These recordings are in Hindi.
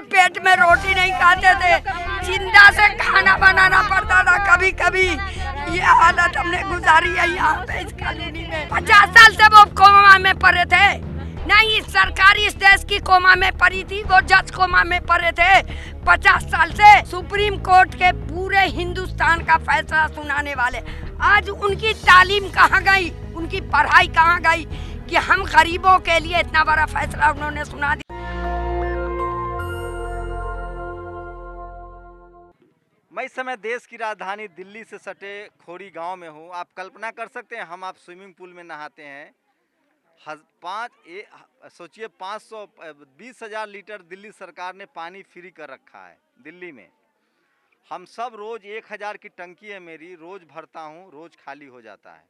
पेट में रोटी नहीं खाते थे, जिंदा से खाना बनाना पड़ता था कभी कभी। ये हालत हमने गुजारी है यहाँ पे इस कॉलोनी में। 50 साल से वो कोमा में पड़े थे। नहीं, सरकार इस देश की कोमा में पड़ी थी, वो जज कोमा में पड़े थे 50 साल से। सुप्रीम कोर्ट के पूरे हिंदुस्तान का फैसला सुनाने वाले आज उनकी तालीम कहाँ गई, उनकी पढ़ाई कहाँ गई कि हम गरीबों के लिए इतना बड़ा फैसला उन्होंने सुना दिया। मैं इस समय देश की राजधानी दिल्ली से सटे खोरी गांव में हूं। आप कल्पना कर सकते हैं हम आप स्विमिंग पूल में नहाते हैं। सोचिए 20,000 लीटर दिल्ली सरकार ने पानी फ्री कर रखा है दिल्ली में। हम सब रोज़ 1,000 की टंकी है मेरी, रोज़ भरता हूँ, रोज़ खाली हो जाता है।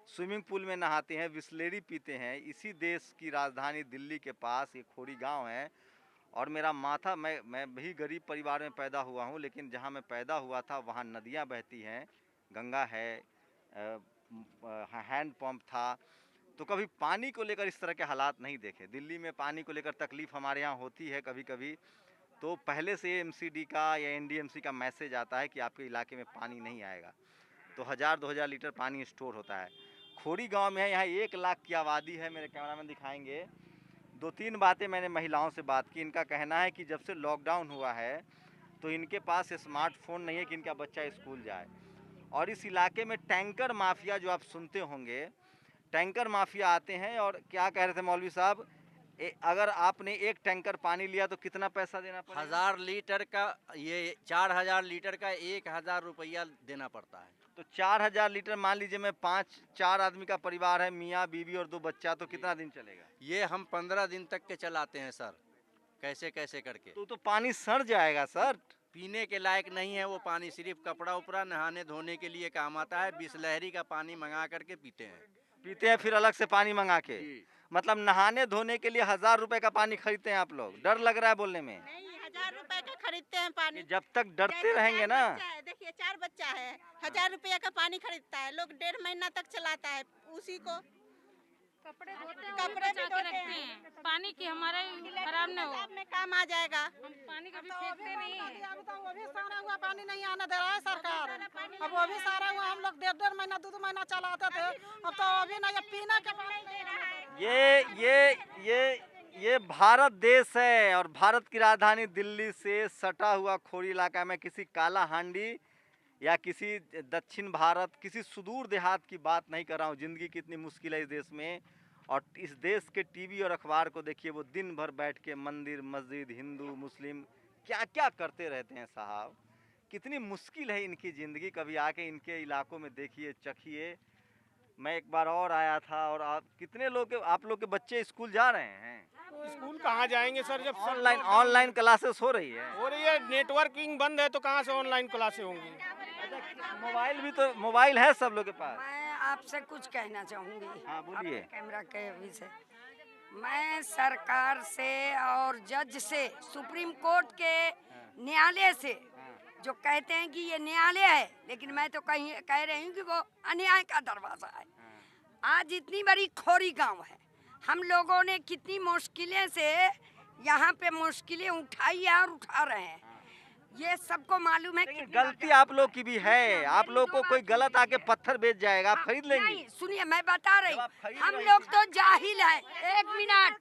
स्विमिंग पूल में नहाते हैं, बिस्लेरी पीते हैं। इसी देश की राजधानी दिल्ली के पास एक खोरी गांव है और मेरा माथा, मैं भी गरीब परिवार में पैदा हुआ हूँ, लेकिन जहाँ मैं पैदा हुआ था वहाँ नदियाँ बहती हैं, गंगा है, हैंड पंप था। तो कभी पानी को लेकर इस तरह के हालात नहीं देखे। दिल्ली में पानी को लेकर तकलीफ़ हमारे यहाँ होती है कभी कभी, तो पहले से एमसीडी का या एनडीएमसी का मैसेज आता है कि आपके इलाके में पानी नहीं आएगा। तो 1,000-2,000 लीटर पानी स्टोर होता है। खोरी गांव में है, यहाँ 1 लाख की आबादी है। मेरे कैमरामैन दिखाएंगे। 2-3 बातें मैंने महिलाओं से बात की। इनका कहना है कि जब से लॉकडाउन हुआ है तो इनके पास स्मार्टफोन नहीं है कि इनका बच्चा स्कूल जाए। और इस इलाके में टैंकर माफिया, जो आप सुनते होंगे, टैंकर माफिया आते हैं। और क्या कह रहे थे मौलवी साहब, अगर आपने 1 टैंकर पानी लिया तो कितना पैसा देना पड़ेगा? 1,000 लीटर का, ये 4,000 लीटर का 1,000 रुपया देना पड़ता है। तो 4,000 लीटर, मान लीजिए मैं 4 आदमी का परिवार है, मियाँ बीवी और 2 बच्चा, तो कितना दिन चलेगा? ये हम 15 दिन तक के चलाते हैं सर, कैसे कैसे करके। तो पानी सड़ जाएगा सर। पीने के लायक नहीं है वो पानी, सिर्फ कपड़ा उपड़ा नहाने धोने के लिए काम आता है। बिसलहरी का पानी मंगा करके पीते हैं फिर अलग से पानी मंगा के। मतलब नहाने धोने के लिए 1,000 रुपए का पानी खरीदते हैं आप लोग? डर लग रहा है बोलने में? नहीं, 1,000 रुपए का खरीदते हैं पानी। जब तक डरते रहेंगे ना। देखिए 4 बच्चा है, 1,000 रुपया का पानी खरीदता है लोग, 1.5 महीना तक चलाता है उसी को। कपड़े धोते हैं, कपड़े भी धोते रखते हैं, पानी की हमारे खराब न हो। में काम आ जाएगा। हम पानी कभी फेंकते नहीं है। अब तो वो भी सारा हुआ पानी नहीं आने दे रहा है सरकार। अब वो भी सारा हुआ, हम लोग 1.5 महीना 2 महीना चलाते थे, अब तो अभी नहीं, अब पीने के पानी नहीं रहा। ये भारत देश है और भारत की राजधानी दिल्ली से सटा हुआ खोरी इलाका में किसी काला हांडी या किसी दक्षिण भारत, किसी सुदूर देहात की बात नहीं कर रहा हूँ। ज़िंदगी कितनी मुश्किल है इस देश में। और इस देश के टीवी और अखबार को देखिए, वो दिन भर बैठ के मंदिर मस्जिद, हिंदू मुस्लिम क्या क्या करते रहते हैं साहब। कितनी मुश्किल है इनकी ज़िंदगी। कभी आके इनके इलाकों में देखिए, चखिए। मैं एक बार और आया था और कितने लोग, आप लोग के बच्चे स्कूल जा रहे हैं? स्कूल कहाँ जाएंगे सर, जब ऑनलाइन क्लासेस हो रही है। नेटवर्किंग बंद है तो कहाँ से ऑनलाइन क्लासें होंगी? मोबाइल है सब लोग के पास। मैं आपसे कुछ कहना चाहूँगी। हाँ बोलिए। कैमरा के विषय मैं सरकार से और जज से, सुप्रीम कोर्ट के न्यायालय से, जो कहते हैं कि ये न्यायालय है, लेकिन मैं तो कह रही हूँ कि वो अन्याय का दरवाजा है। आज इतनी बड़ी खोरी गांव है, हम लोगों ने कितनी मुश्किलें से यहाँ पे मुश्किलें उठाई है और उठा रहे हैं। ये सबको मालूम है कि गलती आप लोग की भी है। आप लोग को कोई गलत आके पत्थर बेच जाएगा, आप खरीद लेंगे? नहीं, सुनिए मैं बता रही हूँ, हम लोग तो जाहिल हैं। 1 मिनट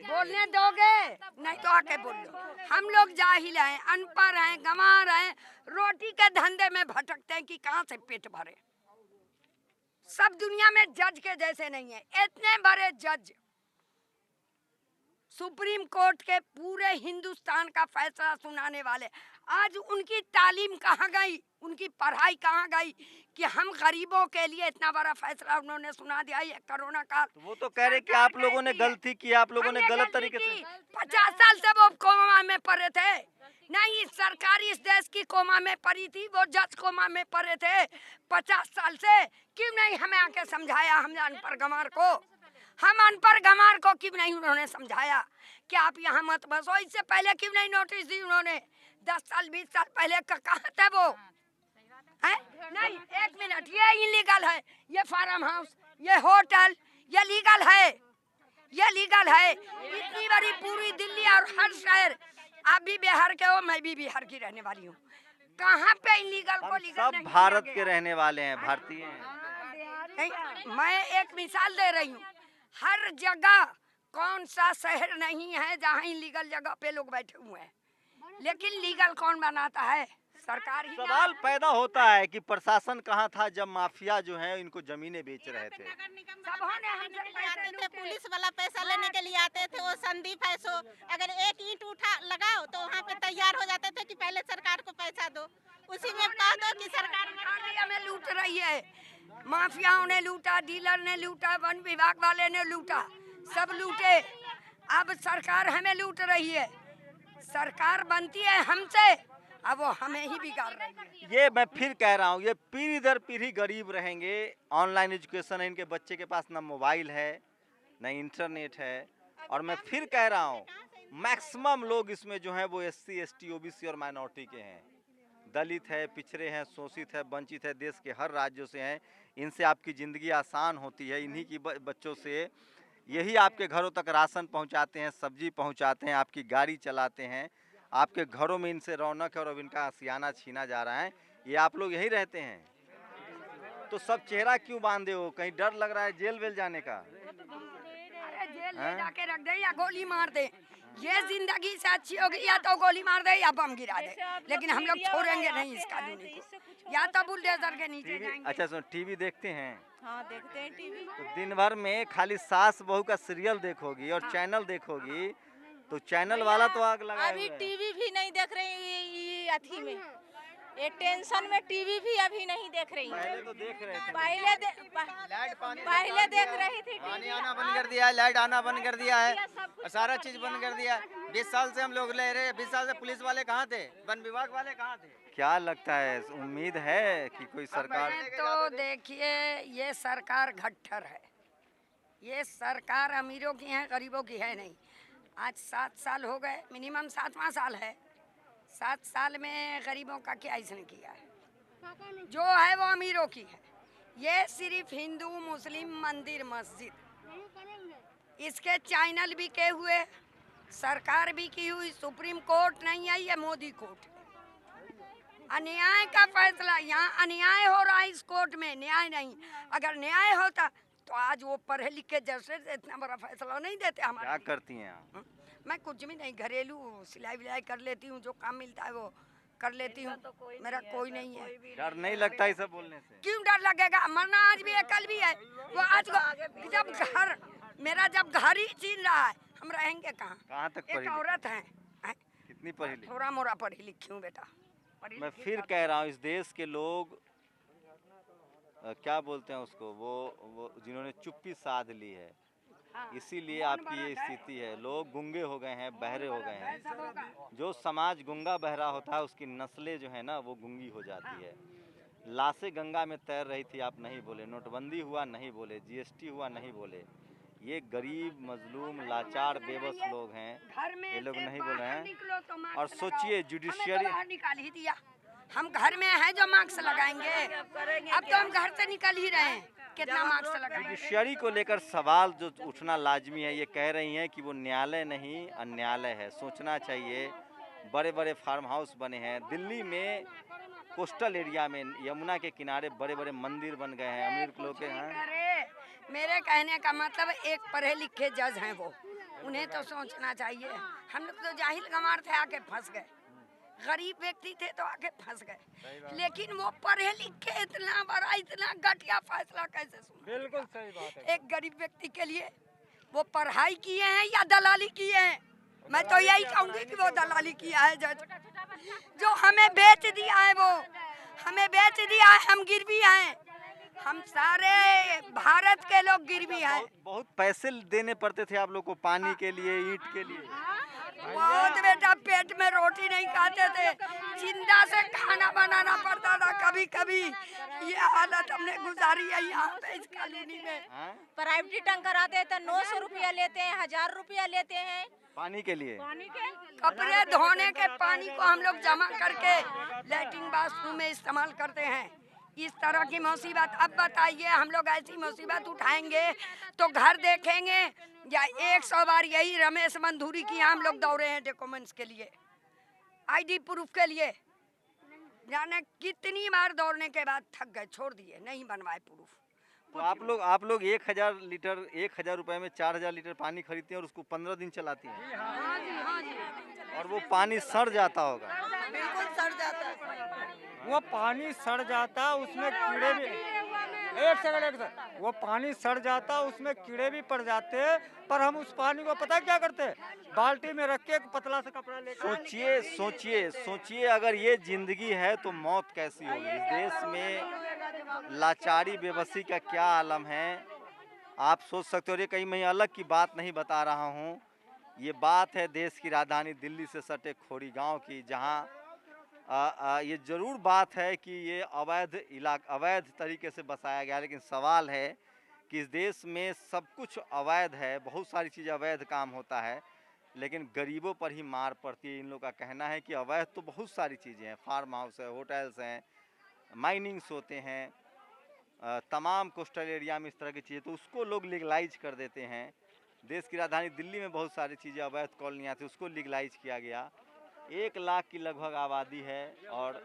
बोलने दोगे? नहीं तो आके बोल लो। हम लोग जाहिल हैं, अनपढ़ हैं, गंवार हैं, रोटी के धंधे में भटकते हैं कि कहाँ से पेट भरे। सब दुनिया में जज के जैसे नहीं है। इतने बड़े जज, सुप्रीम कोर्ट के पूरे हिंदुस्तान का फैसला सुनाने वाले आज उनकी तालीम कहाँ गई, उनकी पढ़ाई कहाँ गई कि हम गरीबों के लिए इतना बड़ा फैसला उन्होंने सुना दिया। ये कोरोना काल, वो तो कह रहे कि आप लोगों ने गलती की, आप लोगों ने गलत तरीके से। 50 साल से वो कोमा में पड़े थे। नहीं, सरकार इस देश की कोमा में पड़ी थी, वो जज कोमा में पड़े थे 50 साल से। क्यों नहीं हमें आके समझाया, हम अनपढ़ गंवार को, हम अनपढ़ गंवार को क्यों नहीं उन्होंने समझाया कि आप यहाँ मत बसो? इससे पहले क्यों नहीं नोटिस दी उन्होंने? 10 साल 20 साल पहले कहाँ थे वो? है नहीं, 1 मिनट, ये इलीगल है, ये फार्म हाउस, ये होटल, ये लीगल है, ये लीगल है। इतनी बड़ी पूरी दिल्ली और हर शहर आप भी बिहार के हो, मैं भी बिहार की रहने वाली हूँ। कहाँ पे इलीगल को हम लीगल सब नहीं भारत किया के गया? रहने वाले हैं, भारतीय हैं। नहीं, मैं एक मिसाल दे रही हूँ। हर जगह कौन सा शहर नहीं है जहाँ इलीगल जगह पे लोग बैठे हुए हैं, लेकिन लीगल कौन बनाता है? सरकार ही। सवाल पैदा होता है कि प्रशासन कहाँ था जब माफिया जो है इनको जमीनें बेच रहे थे। सबों ने हमसे पैसे आते थे, लूटे। पुलिस वाला पैसा लेने के लिए आते थे। वो संदीप है सो अगर एक ईंट उठा लगाओ तो वहाँ पे तैयार हो जाते थे कि पहले सरकार को पैसा दो। उसी में कह दो कि सरकार हमें लूट रही है। माफियाओं ने लूटा, डीलर ने लूटा, वन विभाग वाले ने लूटा, सब लूटे। अब सरकार हमें लूट रही है। सरकार बनती है हमसे, अब वो हमें ही बिगाड़ रही है। ये मैं फिर कह रहा हूँ, ये पीढ़ी दर पीढ़ी गरीब रहेंगे। ऑनलाइन एजुकेशन है, इनके बच्चे के पास ना मोबाइल है ना इंटरनेट है। और मैं फिर कह रहा हूँ, मैक्सिमम लोग इसमें जो है वो SC ST OBC और माइनॉरिटी के हैं। दलित है, पिछड़े हैं, शोषित है, वंचित है, देश के हर राज्यों से हैं। इनसे आपकी ज़िंदगी आसान होती है। इन्हीं की बच्चों से यही आपके घरों तक राशन पहुंचाते हैं, सब्जी पहुंचाते हैं, आपकी गाड़ी चलाते हैं। आपके घरों में इनसे रौनक है और अब इनका आशियाना छीना जा रहा है। ये आप लोग यहीं रहते हैं, तो सब चेहरा क्यों बांधे हो? कहीं डर लग रहा है जेल वेल जाने का? अरे जेल ले जाके रख दे या गोली मार दे। ये जिंदगी से अच्छी होगी, या तो गोली मार दे या बम गिरा दे, लेकिन हम लोग छोड़ेंगे नहीं इस कानूनी को। या तो बुलडोजर के नीचे जाएंगे। अच्छा सुनो, टीवी देखते हैं? हाँ देखते हैं टीवी। तो दिन भर में खाली सास बहू का सीरियल देखोगी और चैनल देखोगी, तो चैनल वाला तो आग लगा अभी टीवी भी नहीं देख रही ये अथी में, ये टेंशन में टीवी भी अभी नहीं देख रही। पहले तो देख रहे थे। पहले देख रही थी। पानी आना बंद कर दिया है, लाइट आना बंद कर दिया है, और सारा चीज बंद कर दिया है। 20 साल से हम लोग ले रहे हैं। 20 साल से पुलिस वाले कहाँ थे? वन विभाग वाले कहाँ थे? क्या लगता है, उम्मीद है कि कोई सरकार? तो देखिए, ये सरकार घट्टर है। ये सरकार अमीरों की है, गरीबों की है नहीं। आज 7 साल हो गए, मिनिमम 7वां साल है। 7 साल में गरीबों का क्या इसने किया है? जो है वो अमीरों की है। ये सिर्फ हिंदू मुस्लिम मंदिर मस्जिद, इसके चैनल भी के हुए, सरकार भी की हुई। सुप्रीम कोर्ट नहीं है, ये मोदी कोर्ट है। अन्याय का फैसला, यहाँ अन्याय हो रहा है इस कोर्ट में, न्याय नहीं। अगर न्याय होता तो आज वो पढ़े लिखे जैसे इतना बड़ा फैसला नहीं देते हमारे। क्या करती हैं आप? मैं कुछ भी नहीं, घरेलू सिलाई विलाई कर लेती हूँ, जो काम मिलता है वो कर लेती हूँ। मेरा कोई नहीं है। डर नहीं लगता ये सब बोलने से? क्यों डर लगेगा? मरना आज भी है, कल भी है। वो आज जब घर मेरा जब घर ही छीन रहा है, हम रहेंगे कहाँ? कहाँ तक एक पढ़ी औरत है, कितनी पढ़ी लिखी? थोड़ा मोड़ा पढ़ी लिखी हूँ बेटा। मैं फिर कह रहा हूँ, इस देश के लोग क्या बोलते हैं उसको, वो जिन्होंने चुप्पी साध ली है, इसीलिए आपकी ये स्थिति है। लोग गूंगे हो गए हैं, बहरे हो गए हैं। जो समाज गूंगा बहरा होता है, उसकी नस्लें जो है ना वो गूंगी हो जाती है। लाशें गंगा में तैर रही थी, आप नहीं बोले। नोटबंदी हुआ, नहीं बोले। GST हुआ, नहीं बोले। ये गरीब, मजलूम, लाचार, बेबस लोग हैं, ये लोग नहीं बोल रहे हैं। और सोचिए, जुडिशियरी निकाल ही दिया। हम घर में हैं जो मार्क्स लगाएंगे, अब तो हम घर से निकल ही रहे हैं। कितना मार्क्स लगाएंगे? जुडिशियरी को लेकर सवाल जो उठना लाजमी है। ये कह रही हैं कि वो न्यायालय नहीं अन्यायालय है। सोचना चाहिए। बड़े बड़े फार्म हाउस बने हैं दिल्ली में, कोस्टल एरिया में, यमुना के किनारे बड़े बड़े मंदिर बन गए हैं अमीर लोग के हैं। मेरे कहने का मतलब, एक पढ़े लिखे जज हैं वो, उन्हें तो सोचना चाहिए। हम लोग तो जाहिल गंवार थे, आके फंस गए। गरीब व्यक्ति थे तो आके फंस गए, लेकिन वो पढ़े लिखे इतना बड़ा, इतना घटिया फैसला कैसे सुना? बिल्कुल सही बात है। एक गरीब व्यक्ति के लिए वो पढ़ाई किए हैं या दलाली किए हैं? मैं तो यही कहूँगी कि वो दलाली किया है जज। जो हमें बेच दिया है, वो हमें बेच दिया है। हम गिरवी हैं, हम सारे भारत के लोग गिरवी हैं। बहुत पैसे देने पड़ते थे आप लोग को, पानी के लिए, ईंट के लिए। बहुत बेटा, पेट में रोटी नहीं खाते थे, जिंदा से खाना बनाना पड़ता था कभी कभी। ये हालत हमने गुजारी है यहाँ पे इस कॉलोनी में। प्राइवेट टैंकर आते हैं तो 900 रुपया लेते हैं, 1000 रुपया लेते हैं पानी के लिए। कपड़े धोने के पानी को हम लोग जमा करके लैट्रिन बाथरूम में इस्तेमाल करते हैं। इस तरह की मुसीबत, अब बताइए, हम लोग ऐसी मुसीबत उठाएंगे तो घर देखेंगे या 100 बार यही रमेश मंधूरी की हम लोग दौड़े हैं डॉक्यूमेंट्स के लिए। आईडी प्रूफ के लिए। जाने कितनी बार दौड़ने के बाद थक गए, छोड़ दिए, नहीं बनवाए प्रूफ। तो आप लोग 1000 रुपए में 4000 लीटर पानी खरीदते हैं और उसको 15 दिन चलाती हैं। हाँ जी, हाँ जी। और वो पानी सड़ जाता होगा। बिल्कुल सड़ जाता है। वो पानी सड़ जाता, उसमें कीड़े भी, एक सेकंड, वो पानी सड़ जाता, उसमें कीड़े भी पड़ जाते। पर हम उस पानी को पता क्या करते, बाल्टी में रख के एक पतला सा कपड़ा लेकर। सोचिए अगर ये जिंदगी है तो मौत कैसी होगी। इस देश में लाचारी बेबसी का क्या आलम है, आप सोच सकते हो। ये कहीं मैं अलग की बात नहीं बता रहा हूँ, ये बात है देश की राजधानी दिल्ली से सटे खोरी गांव की, जहाँ ये ज़रूर बात है कि ये अवैध तरीके से बसाया गया। लेकिन सवाल है कि इस देश में सब कुछ अवैध है, बहुत सारी चीज़ें अवैध काम होता है, लेकिन गरीबों पर ही मार पड़ती है। इन लोगों का कहना है कि अवैध तो बहुत सारी चीज़ें हैं, फार्म हाउस है, होटल्स हैं, माइनिंग्स होते हैं, तमाम कोस्टल एरिया में इस तरह की चीज़ें, तो उसको लोग लीगलाइज कर देते हैं। देश की राजधानी दिल्ली में बहुत सारी चीज़ें अवैध कॉलोनियाँ थी, उसको लीगलाइज किया गया। 1 लाख की लगभग आबादी है और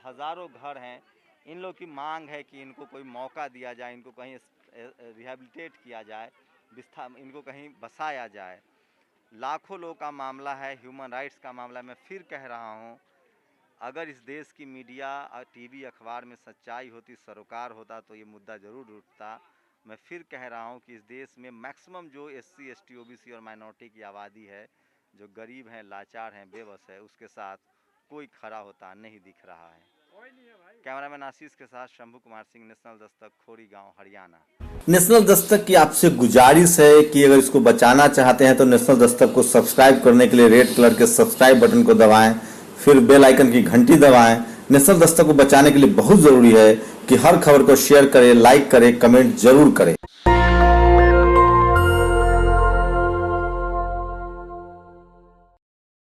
हज़ारों घर हैं। इन लोग की मांग है कि इनको कोई मौका दिया जाए, इनको कहीं रिहेबिलिटेट किया जाए, इनको कहीं बसाया जाए। लाखों लोगों का मामला है, ह्यूमन राइट्स का मामला है। मैं फिर कह रहा हूँ, अगर इस देश की मीडिया, टीवी, अखबार में सच्चाई होती, सरोकार होता, तो ये मुद्दा ज़रूर उठता। मैं फिर कह रहा हूँ कि इस देश में मैक्सिमम जो SC, ST, OBC और माइनॉरिटी की आबादी है, जो गरीब हैं, लाचार हैं, बेबस है, उसके साथ कोई खड़ा होता नहीं दिख रहा है। कैमरामैन आशीष के साथ शंभू कुमार सिंह, नेशनल दस्तक, खोरी गांव, हरियाणा। नेशनल दस्तक की आपसे गुजारिश है कि अगर इसको बचाना चाहते हैं तो नेशनल दस्तक को सब्सक्राइब करने के लिए रेड कलर के सब्सक्राइब बटन को दबाएं, फिर बेल आइकन की घंटी दबाएं। नेशनल दस्तक को बचाने के लिए बहुत जरूरी है कि हर खबर को शेयर करें, लाइक करें, कमेंट जरूर करें।